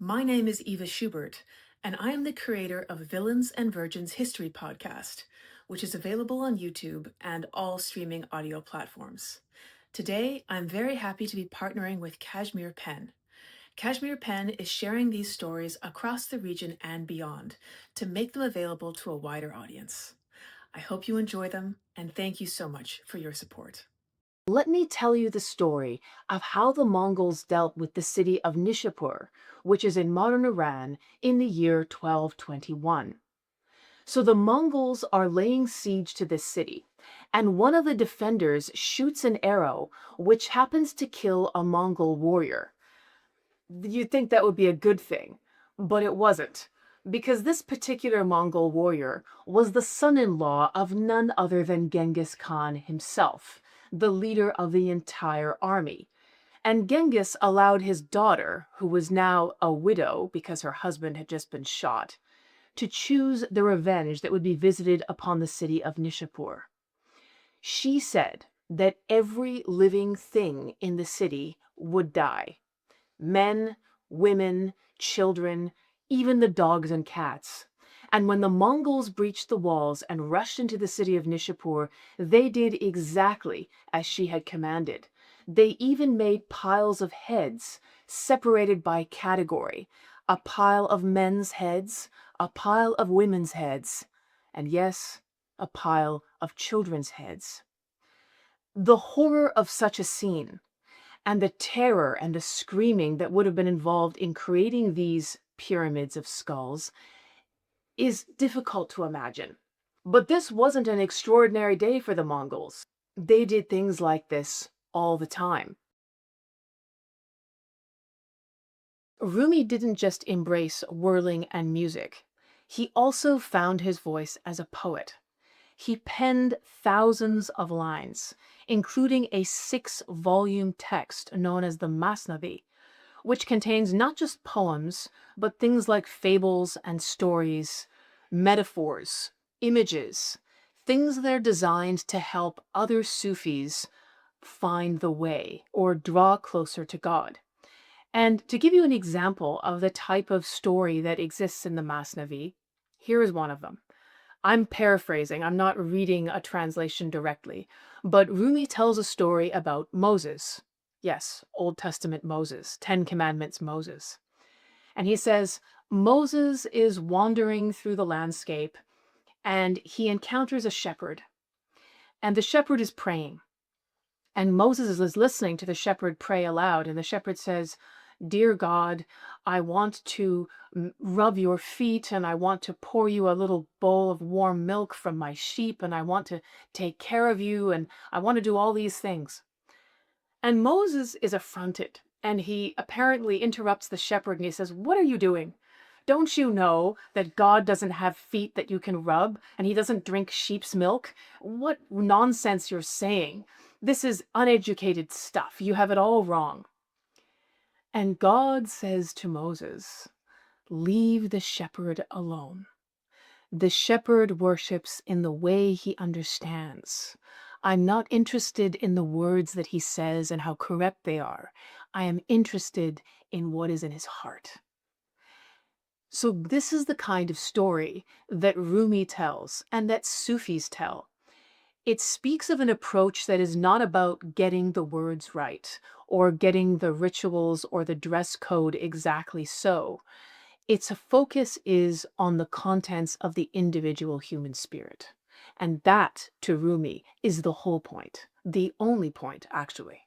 My name is Eva Schubert, and I am the creator of Villains and Virgins History Podcast, which is available on YouTube and all streaming audio platforms. Today, I'm very happy to be partnering with Kashmir Pen. Kashmir Pen is sharing these stories across the region and beyond to make them available to a wider audience. I hope you enjoy them, and thank you so much for your support. Let me tell you the story of how the Mongols dealt with the city of Nishapur, which is in modern Iran, in the year 1221. So the Mongols are laying siege to this city, and one of the defenders shoots an arrow which happens to kill a Mongol warrior. You'd think that would be a good thing, but it wasn't, because this particular Mongol warrior was the son-in-law of none other than Genghis Khan himself, the leader of the entire army. And Genghis allowed his daughter, who was now a widow because her husband had just been shot, to choose the revenge that would be visited upon the city of Nishapur. She said that every living thing in the city would die. Men, women, children, even the dogs and cats. And when the Mongols breached the walls and rushed into the city of Nishapur, they did exactly as she had commanded. They even made piles of heads, separated by category. A pile of men's heads, a pile of women's heads, and yes, a pile of children's heads. The horror of such a scene, and the terror and the screaming that would have been involved in creating these pyramids of skulls is difficult to imagine. But this wasn't an extraordinary day for the Mongols. They did things like this all the time. Rumi didn't just embrace whirling and music. He also found his voice as a poet. He penned thousands of lines, including a 6-volume text known as the Masnavi, which contains not just poems, but things like fables and stories, metaphors, images, things that are designed to help other Sufis find the way or draw closer to God. And to give you an example of the type of story that exists in the Masnavi, here is one of them. I'm paraphrasing, I'm not reading a translation directly, but Rumi tells a story about Moses. Yes, Old Testament Moses, 10 Commandments Moses. And he says, Moses is wandering through the landscape and he encounters a shepherd. And the shepherd is praying. And Moses is listening to the shepherd pray aloud. And the shepherd says, Dear God, I want to rub your feet and I want to pour you a little bowl of warm milk from my sheep and I want to take care of you and I want to do all these things. And Moses is affronted and he apparently interrupts the shepherd and he says, What are you doing? Don't you know that God doesn't have feet that you can rub and he doesn't drink sheep's milk? What nonsense you're saying. This is uneducated stuff. You have it all wrong. And God says to Moses, Leave the shepherd alone. The shepherd worships in the way he understands. I'm not interested in the words that he says and how correct they are. I am interested in what is in his heart. So this is the kind of story that Rumi tells and that Sufis tell. It speaks of an approach that is not about getting the words right or getting the rituals or the dress code exactly so. Its focus is on the contents of the individual human spirit. And that, to Rumi, is the whole point, the only point, actually.